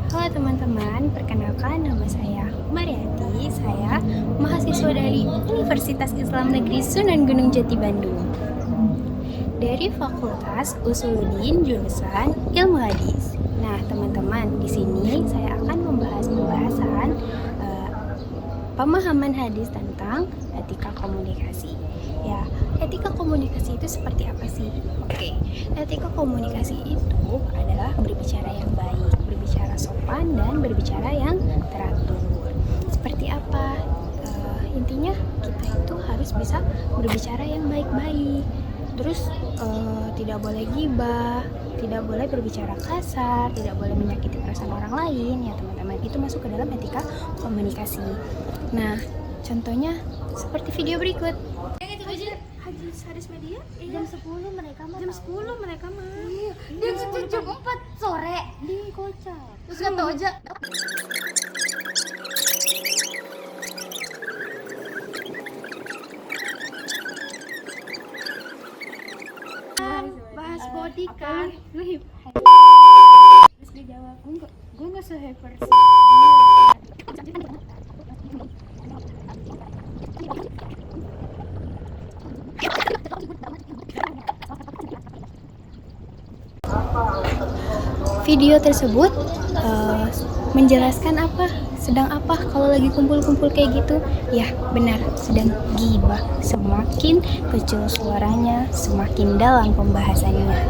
Halo teman-teman, perkenalkan nama saya Mariati. Saya mahasiswa dari Universitas Islam Negeri Sunan Gunung Jati Bandung dari Fakultas Usuluddin jurusan Ilmu Hadis. Nah, teman-teman, di sini saya akan membahas pembahasan pemahaman hadis tentang etika komunikasi. Ya, etika komunikasi itu seperti apa sih? Oke, etika komunikasi itu adalah berbicara yang baik, berbicara sopan, dan berbicara yang teratur. Seperti apa? Intinya kita itu harus bisa berbicara yang baik-baik. Terus tidak boleh gibah, tidak boleh berbicara kasar, tidak boleh menyakiti perasaan orang lain ya teman-teman. Itu masuk ke dalam etika komunikasi. Nah, contohnya seperti video berikut. Hadis media jam 10 mereka mah jam 10 mereka mah. Iya, jam 4 sore di kocak. Terus kata Oja, bahas body kan. Terus dia jawab, gue nggak se-hyper sih. Video tersebut menjelaskan sedang apa kalau lagi kumpul-kumpul kayak gitu. Ya benar, sedang gibah. Semakin kecil suaranya, semakin dalam pembahasannya.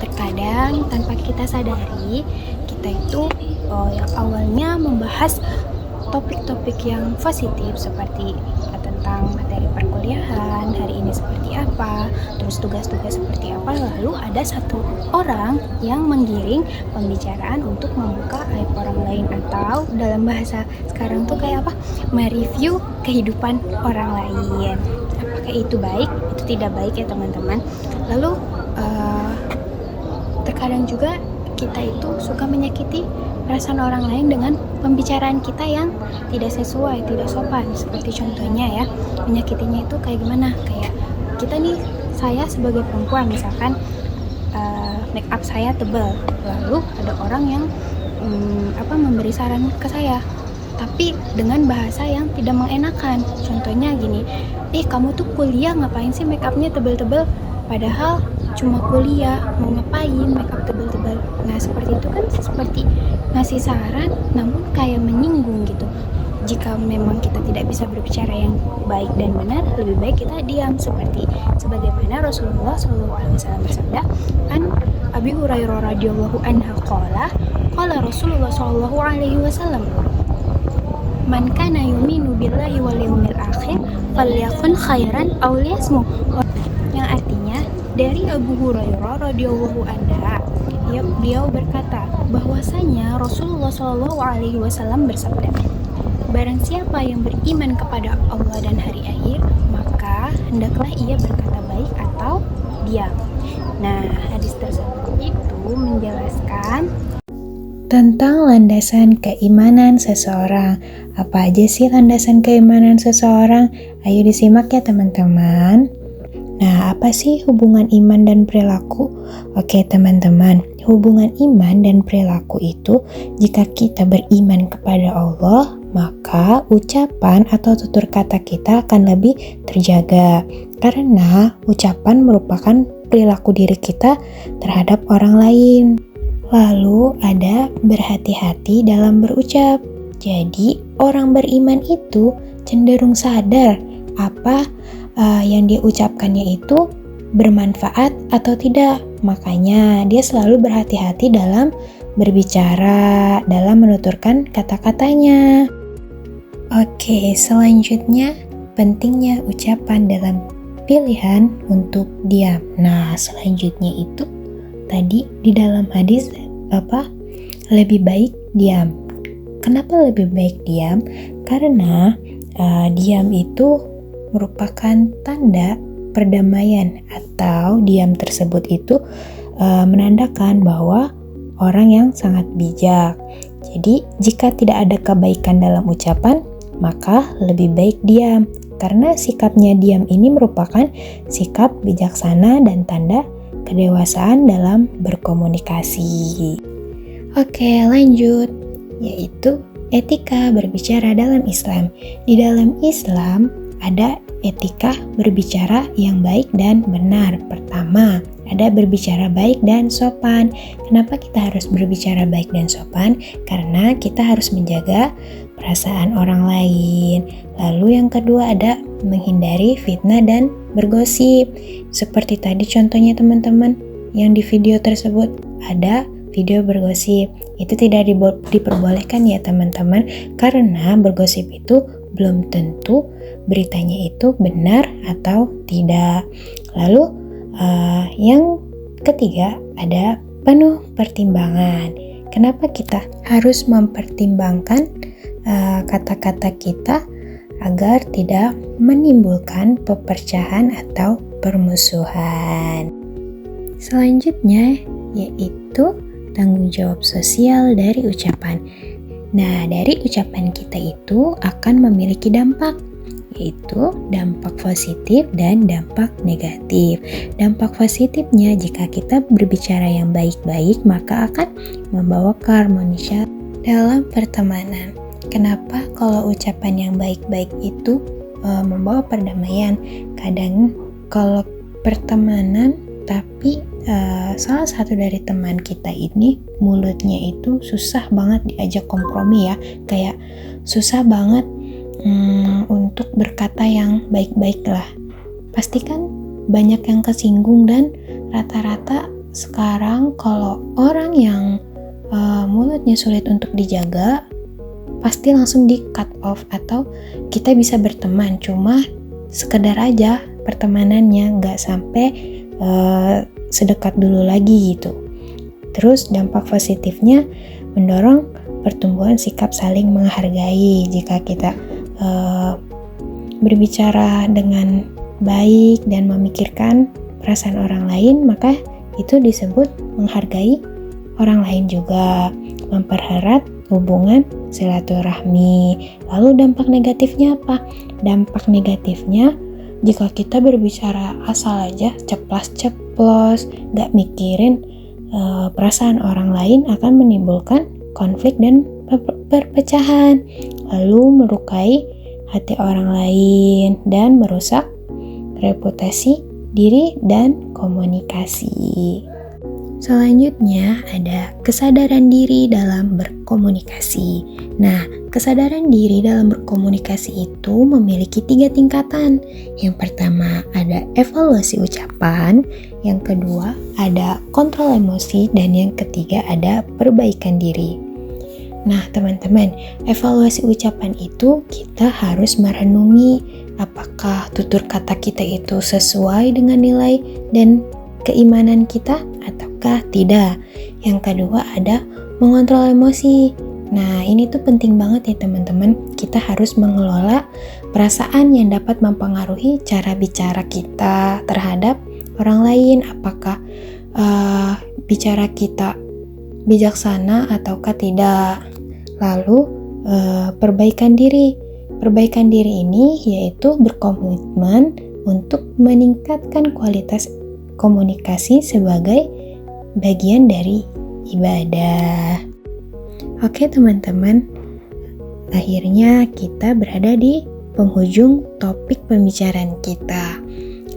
Terkadang tanpa kita sadari, kita itu yang awalnya membahas topik-topik yang positif seperti tentang materi perkuliahan, hari ini seperti apa, terus tugas-tugas seperti apa, lalu ada satu orang yang menggiring pembicaraan untuk membuka aib orang lain, atau dalam bahasa sekarang tuh kayak apa, mereview kehidupan orang lain. Apakah itu baik? Itu tidak baik ya teman-teman. Lalu terkadang juga kita itu suka menyakiti perasaan orang lain dengan pembicaraan kita yang tidak sesuai, tidak sopan. Seperti contohnya ya, menyakitinya itu kayak gimana? Kayak kita nih, saya sebagai perempuan misalkan make up saya tebal, lalu ada orang yang memberi saran ke saya, tapi dengan bahasa yang tidak mengenakan. Contohnya gini, kamu tuh kuliah ngapain sih make upnya tebal-tebal? Padahal cuma kuliah, mau ngapain make up tebal-tebal? Nah seperti itu kan seperti ngasih saran namun kayak menyinggung gitu. Jika memang kita tidak bisa berbicara yang baik dan benar, lebih baik kita diam, seperti sebagaimana Rasulullah SAW bersabda, an Abi Hurairah radhiyallahu anhu qala Rasulullah SAW, man kana yu'minu billahi wal yawmil akhir falyakun khairan aw liyasmut. Yang artinya dari Abu Hurairah radhiyallahu anhu, beliau berkata bahwasanya Rasulullah SAW bersabda, barang siapa yang beriman kepada Allah dan hari akhir, maka hendaklah ia berkata baik atau diam. Nah, hadis tersebut itu menjelaskan tentang landasan keimanan seseorang. Apa aja sih landasan keimanan seseorang? Ayo disimak ya teman-teman. Nah, apa sih hubungan iman dan perilaku? Oke teman-teman, hubungan iman dan perilaku itu, jika kita beriman kepada Allah, maka ucapan atau tutur kata kita akan lebih terjaga. Karena ucapan merupakan perilaku diri kita terhadap orang lain. Lalu ada berhati-hati dalam berucap. Jadi orang beriman itu cenderung sadar apa yang dia ucapkannya itu bermanfaat atau tidak. Makanya dia selalu berhati-hati dalam berbicara, dalam menuturkan kata-katanya. Oke, selanjutnya pentingnya ucapan dalam pilihan untuk diam. Nah, selanjutnya itu tadi di dalam hadis lebih baik diam. Kenapa lebih baik diam? Karena diam itu merupakan tanda perdamaian, atau diam tersebut itu menandakan bahwa orang yang sangat bijak. Jadi jika tidak ada kebaikan dalam ucapan, maka lebih baik diam, karena sikapnya diam ini merupakan sikap bijaksana dan tanda kedewasaan dalam berkomunikasi. Oke, lanjut. yaitu etika berbicara dalam Islam. Di dalam Islam ada etika berbicara yang baik dan benar. Pertama, ada berbicara baik dan sopan. Kenapa kita harus berbicara baik dan sopan? Karena kita harus menjaga perasaan orang lain. Lalu yang kedua ada menghindari fitnah dan bergosip. Seperti tadi contohnya teman-teman, yang di video tersebut ada video bergosip. Itu tidak diperbolehkan ya teman-teman, karena bergosip itu belum tentu beritanya itu benar atau tidak. Lalu yang ketiga ada penuh pertimbangan. Kenapa kita harus mempertimbangkan kata-kata kita agar tidak menimbulkan pepercahan atau permusuhan? Selanjutnya yaitu tanggung jawab sosial dari ucapan. Nah, dari ucapan kita itu akan memiliki dampak, yaitu dampak positif dan dampak negatif. Dampak positifnya, jika kita berbicara yang baik-baik, maka akan membawa keharmonisan dalam pertemanan. Kenapa kalau ucapan yang baik-baik itu membawa perdamaian? Kadang kalau pertemanan tapi salah satu dari teman kita ini mulutnya itu susah banget diajak kompromi ya, kayak susah banget untuk berkata yang baik-baik lah. Pastikan banyak yang kesinggung, dan rata-rata sekarang kalau orang yang mulutnya sulit untuk dijaga pasti langsung di cut off, atau kita bisa berteman cuma sekedar aja pertemanannya, nggak sampai sedekat dulu lagi gitu. Terus dampak positifnya mendorong pertumbuhan sikap saling menghargai. Jika kita berbicara dengan baik dan memikirkan perasaan orang lain, maka itu disebut menghargai orang lain juga, mempererat hubungan silaturahmi. Lalu dampak negatifnya apa? Dampak negatifnya, jika kita berbicara asal aja, ceplas-ceplos, gak mikirin perasaan orang lain, akan menimbulkan konflik dan perpecahan, lalu melukai hati orang lain dan merusak reputasi diri dan komunikasi. Selanjutnya ada kesadaran diri dalam berkomunikasi. Nah, kesadaran diri dalam berkomunikasi itu memiliki 3 tingkatan. Yang pertama ada evaluasi ucapan, yang kedua ada kontrol emosi, dan yang ketiga ada perbaikan diri. Nah teman-teman, evaluasi ucapan itu kita harus merenungi apakah tutur kata kita itu sesuai dengan nilai dan keimanan kita ataukah tidak. Yang kedua ada mengontrol emosi. Nah ini tuh penting banget ya teman-teman. Kita harus mengelola perasaan yang dapat mempengaruhi cara bicara kita terhadap orang lain. Apakah bicara kita bijaksana ataukah tidak. Lalu perbaikan diri. Perbaikan diri ini yaitu berkomitmen untuk meningkatkan kualitas komunikasi sebagai bagian dari ibadah. Oke teman-teman, akhirnya kita berada di penghujung topik pembicaraan kita.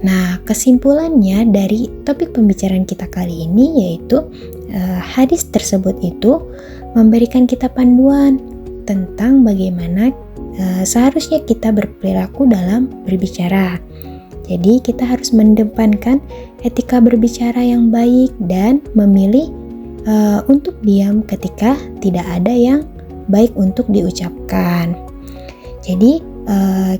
Nah, kesimpulannya dari topik pembicaraan kita kali ini yaitu hadis tersebut itu memberikan kita panduan tentang bagaimana seharusnya kita berperilaku dalam berbicara. Jadi kita harus mengedepankan etika berbicara yang baik dan memilih untuk diam ketika tidak ada yang baik untuk diucapkan. Jadi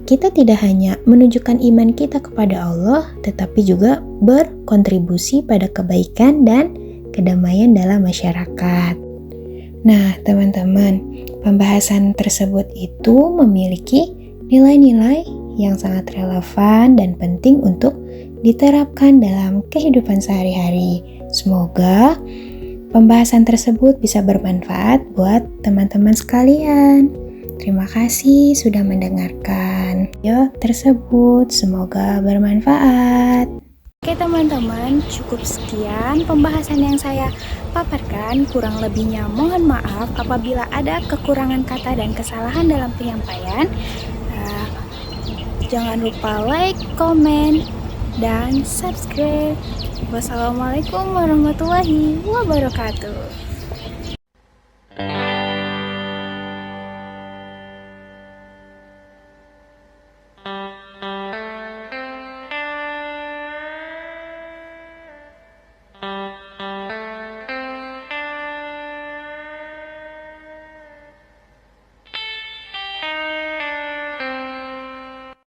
kita tidak hanya menunjukkan iman kita kepada Allah, tetapi juga berkontribusi pada kebaikan dan kedamaian dalam masyarakat. Nah teman-teman, pembahasan tersebut itu memiliki nilai-nilai yang sangat relevan dan penting untuk diterapkan dalam kehidupan sehari-hari. Semoga pembahasan tersebut bisa bermanfaat buat teman-teman sekalian. Terima kasih sudah mendengarkan video tersebut. Semoga bermanfaat. Oke teman-teman, cukup sekian pembahasan yang saya paparkan. Kurang lebihnya mohon maaf apabila ada kekurangan kata dan kesalahan dalam penyampaian. Jangan lupa like, komen, dan subscribe. Wassalamualaikum warahmatullahi wabarakatuh.